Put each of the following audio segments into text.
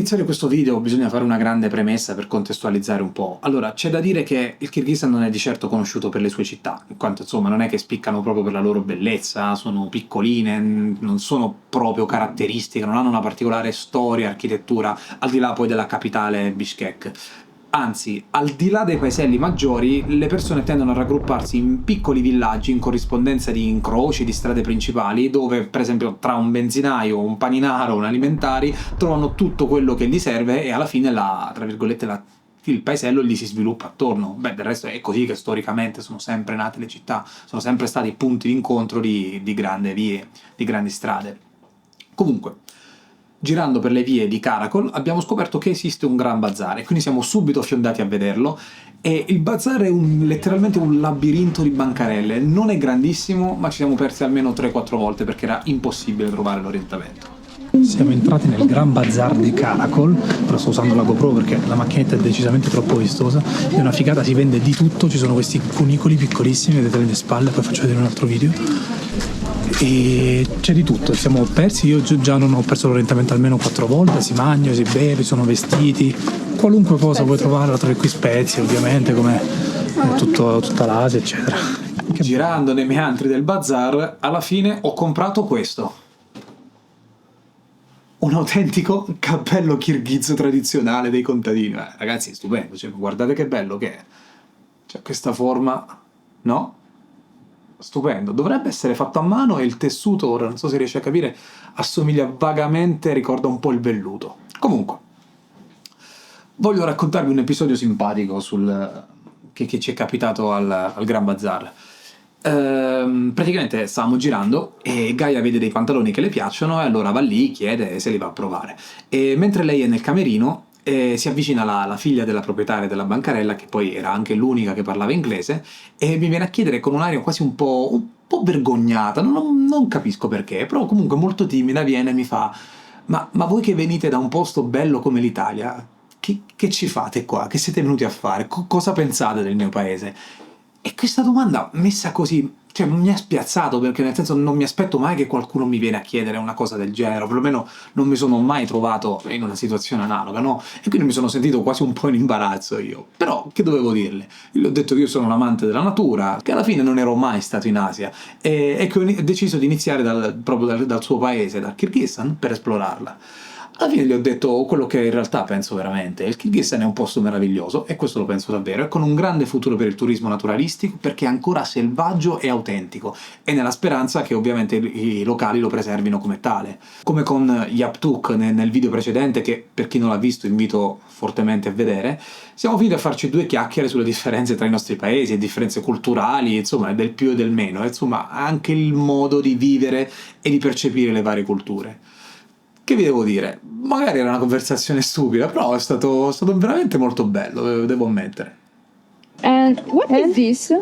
iniziare questo video bisogna fare una grande premessa per contestualizzare un po'. Allora, c'è da dire che il Kirghizistan non è di certo conosciuto per le sue città, in quanto insomma non è che spiccano proprio per la loro bellezza, sono piccoline, non sono proprio caratteristiche, non hanno una particolare storia, architettura, al di là poi della capitale Bishkek. Anzi, al di là dei paeselli maggiori, le persone tendono a raggrupparsi in piccoli villaggi in corrispondenza di incroci di strade principali, dove per esempio tra un benzinaio, un paninaro, un alimentari trovano tutto quello che gli serve e alla fine tra virgolette il paesello gli si sviluppa attorno. Beh, del resto è così che storicamente sono sempre nate le città, sono sempre stati punti di incontro di grandi vie, di grandi strade. Comunque, girando per le vie di Karakol abbiamo scoperto che esiste un gran bazar e quindi siamo subito fiondati a vederlo. E il bazar è letteralmente un labirinto di bancarelle, non è grandissimo, ma ci siamo persi almeno 3-4 volte perché era impossibile trovare l'orientamento. Siamo entrati nel Gran Bazar di Karakol, però sto usando la GoPro perché la macchinetta è decisamente troppo vistosa, è una figata, si vende di tutto, ci sono questi cunicoli piccolissimi, vedete alle mie spalle, poi faccio vedere un altro video, e c'è di tutto, siamo persi, io già non ho perso l'orientamento almeno 4 volte, si mangia, si beve, sono vestiti, qualunque cosa puoi trovare, la trovi qui, spezie ovviamente, come tutta l'Asia eccetera. Girando nei meandri del bazar, alla fine ho comprato questo. Un autentico cappello kirghizzo tradizionale dei contadini. Ragazzi, è stupendo, cioè, guardate che bello che è. C'è questa forma, no? Stupendo. Dovrebbe essere fatto a mano e il tessuto, ora non so se riesci a capire, assomiglia vagamente, ricorda un po' il velluto. Comunque, voglio raccontarvi un episodio simpatico che ci è capitato al Gran Bazar. Praticamente stavamo girando e Gaia vede dei pantaloni che le piacciono e allora va lì, chiede se li va a provare, e mentre lei è nel camerino si avvicina la figlia della proprietaria della bancarella, che poi era anche l'unica che parlava inglese, e mi viene a chiedere con un aria quasi un po' vergognata, non capisco perché, però comunque molto timida, viene e mi fa ma voi che venite da un posto bello come l'Italia, che ci fate qua? Che siete venuti a fare? Cosa pensate del mio paese? E questa domanda messa così, cioè mi ha spiazzato, perché nel senso non mi aspetto mai che qualcuno mi viene a chiedere una cosa del genere, o perlomeno non mi sono mai trovato in una situazione analoga, no? E quindi mi sono sentito quasi un po' in imbarazzo io. Però che dovevo dirle? Io le ho detto che io sono un amante della natura, che alla fine non ero mai stato in Asia e che ho deciso di iniziare proprio dal suo paese, dal Kirghizistan, per esplorarla. Alla fine gli ho detto quello che in realtà penso veramente. Il Kirghizistan è un posto meraviglioso, e questo lo penso davvero, e con un grande futuro per il turismo naturalistico, perché è ancora selvaggio e autentico, e nella speranza che ovviamente i locali lo preservino come tale. Come con Yaptuk nel video precedente, che per chi non l'ha visto invito fortemente a vedere, siamo finiti a farci 2 chiacchiere sulle differenze tra i nostri paesi, e differenze culturali, insomma, del più e del meno, insomma, anche il modo di vivere e di percepire le varie culture. Che vi devo dire? Magari era una conversazione stupida, però è stato veramente molto bello, devo ammettere. And what is this?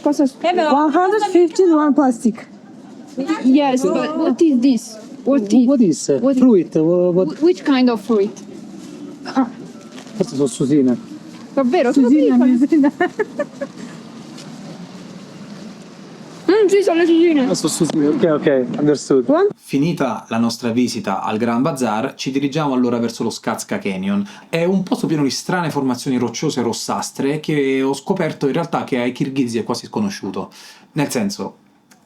150 one plastic. Yes, but what is this? What is fruit? Which kind of fruit? Queste sono susine. Davvero? Sì, sono le susine. Sono susine, ok, understood. Finita la nostra visita al Gran Bazar, ci dirigiamo allora verso lo Skazka Canyon. È un posto pieno di strane formazioni rocciose rossastre che ho scoperto in realtà che ai kirghizi è quasi sconosciuto. Nel senso,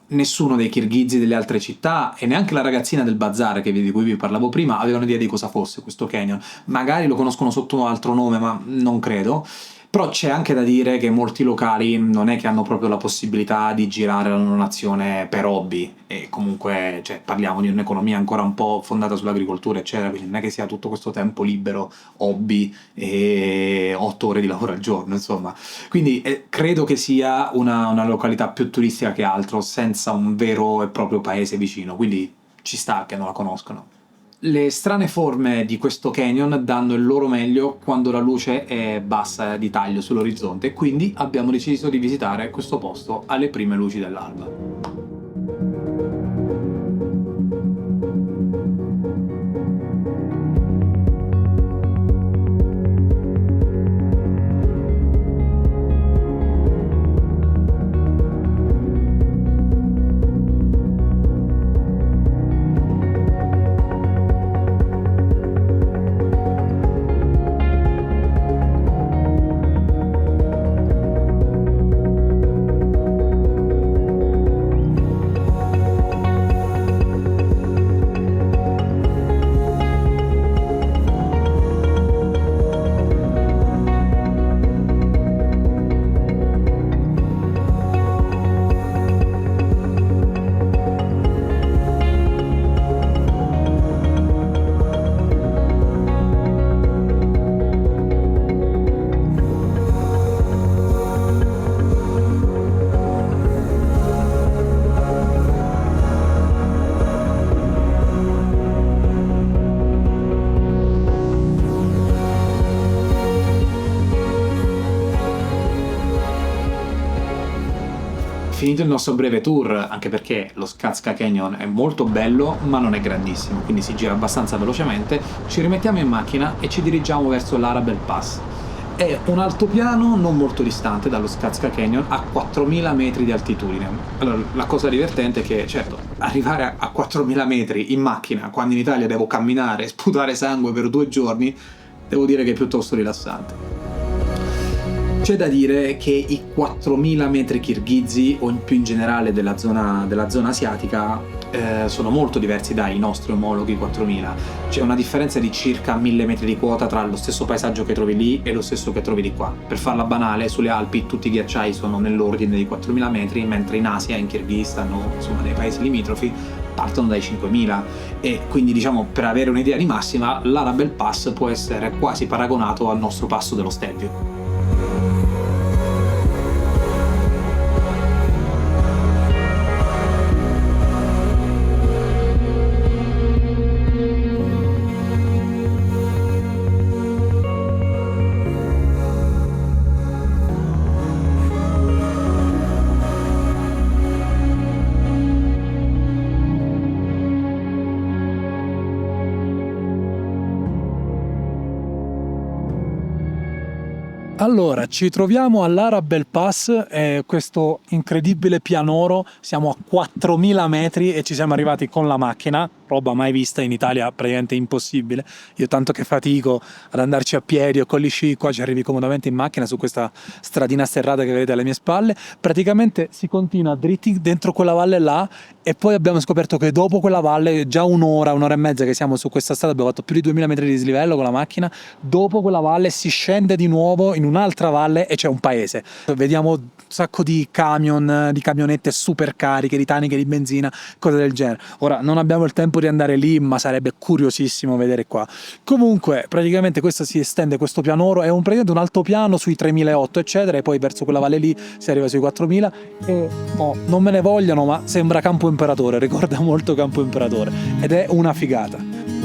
nessuno dei kirghizi delle altre città e neanche la ragazzina del bazar di cui vi parlavo prima avevano idea di cosa fosse questo canyon. Magari lo conoscono sotto un altro nome, ma non credo. Però c'è anche da dire che molti locali non è che hanno proprio la possibilità di girare la loro nazione per hobby, e comunque cioè, parliamo di un'economia ancora un po' fondata sull'agricoltura eccetera, quindi non è che sia tutto questo tempo libero, hobby e 8 ore di lavoro al giorno, insomma. Quindi credo che sia una località più turistica che altro, senza un vero e proprio paese vicino, quindi ci sta che non la conoscono. Le strane forme di questo canyon danno il loro meglio quando la luce è bassa di taglio sull'orizzonte, quindi abbiamo deciso di visitare questo posto alle prime luci dell'alba. finito il nostro breve tour, anche perché lo Skazka Canyon è molto bello ma non è grandissimo, quindi si gira abbastanza velocemente, ci rimettiamo in macchina e ci dirigiamo verso l'Arabel Pass. È un altopiano non molto distante dallo Skazka Canyon, a 4000 metri di altitudine. Allora, la cosa divertente è che, certo, arrivare a 4000 metri in macchina, quando in Italia devo camminare e sputare sangue per 2 giorni, devo dire che è piuttosto rilassante. C'è da dire che i 4000 metri kirghizi, o più in generale della zona asiatica, sono molto diversi dai nostri omologhi 4000. C'è una differenza di circa 1000 metri di quota tra lo stesso paesaggio che trovi lì e lo stesso che trovi di qua. Per farla banale, sulle Alpi tutti i ghiacciai sono nell'ordine di 4000 metri, mentre in Asia, in Kirghizistan o insomma nei paesi limitrofi, partono dai 5000, e quindi diciamo, per avere un'idea di massima, l'Arabel Pass può essere quasi paragonato al nostro passo dello Stelvio. Allora, ci troviamo all'Arabel Pass, questo incredibile pianoro, siamo a 4000 metri e ci siamo arrivati con la macchina, roba mai vista in Italia, praticamente impossibile. Io tanto che fatico ad andarci a piedi o con gli sci, qua ci arrivi comodamente in macchina su questa stradina sterrata che vedete alle mie spalle. Praticamente si continua dritti dentro quella valle là, e poi abbiamo scoperto che dopo quella valle, già un'ora e mezza che siamo su questa strada, abbiamo fatto più di 2000 metri di dislivello con la macchina, dopo quella valle si scende di nuovo in un'altra valle e c'è un paese. Vediamo un sacco di camion, di camionette super cariche, di taniche di benzina, cose del genere. Ora non abbiamo il tempo di andare lì, ma sarebbe curiosissimo vedere qua. Comunque praticamente questo si estende, questo pianoro è praticamente un altopiano sui 3008 eccetera, e poi verso quella valle lì si arriva sui 4000 e non me ne vogliono, ma sembra Campo Imperatore, ricorda molto Campo Imperatore ed è una figata.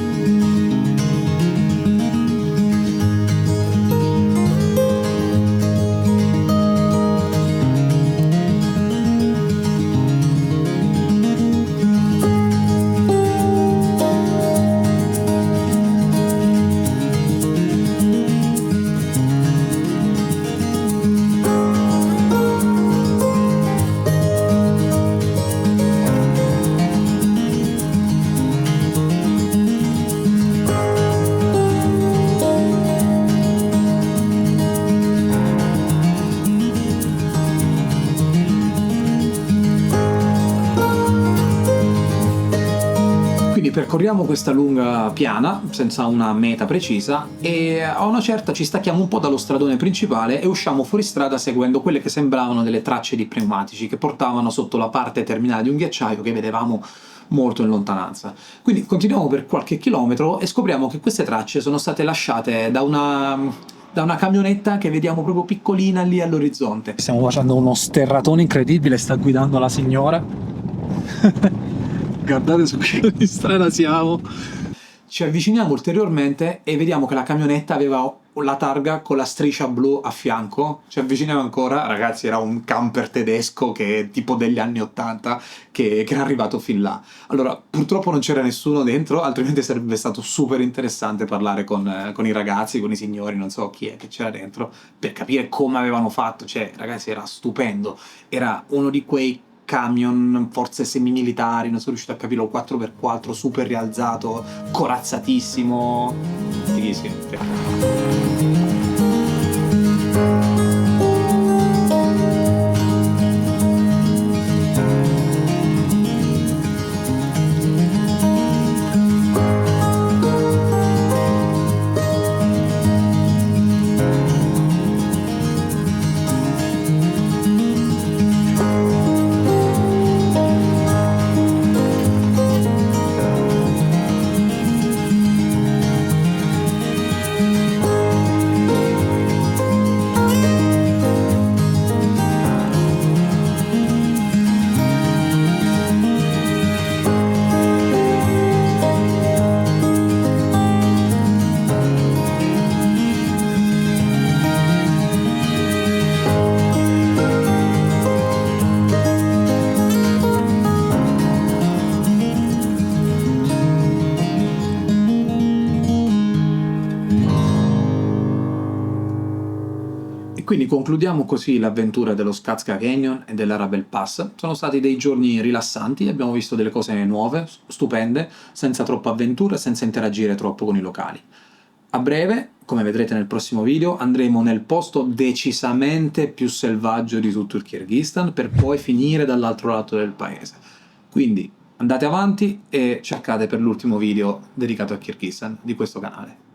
Percorriamo questa lunga piana senza una meta precisa e a una certa ci stacchiamo un po' dallo stradone principale e usciamo fuori strada seguendo quelle che sembravano delle tracce di pneumatici che portavano sotto la parte terminale di un ghiacciaio che vedevamo molto in lontananza. Quindi continuiamo per qualche chilometro e scopriamo che queste tracce sono state lasciate da una camionetta che vediamo proprio piccolina lì all'orizzonte. Stiamo facendo uno sterratone incredibile, sta guidando la signora. Guardate su che strada siamo. Ci avviciniamo ulteriormente e vediamo che la camionetta aveva la targa con la striscia blu a fianco. Ci avviciniamo ancora, ragazzi, era un camper tedesco che è tipo degli anni 80 che era arrivato fin là. Allora, purtroppo non c'era nessuno dentro, altrimenti sarebbe stato super interessante parlare con i ragazzi, con i signori, non so chi è che c'era dentro, per capire come avevano fatto. Cioè, ragazzi, era stupendo. Era uno di quei camion, forze semimilitari, non sono riuscito a capirlo, 4x4, super rialzato, corazzatissimo, fighissimo. Quindi concludiamo così l'avventura dello Skazka Canyon e dell'Arabel Pass. Sono stati dei giorni rilassanti, abbiamo visto delle cose nuove, stupende, senza troppa avventura e senza interagire troppo con i locali. A breve, come vedrete nel prossimo video, andremo nel posto decisamente più selvaggio di tutto il Kirghizistan per poi finire dall'altro lato del paese. Quindi andate avanti e cercate per l'ultimo video dedicato al Kirghizistan di questo canale.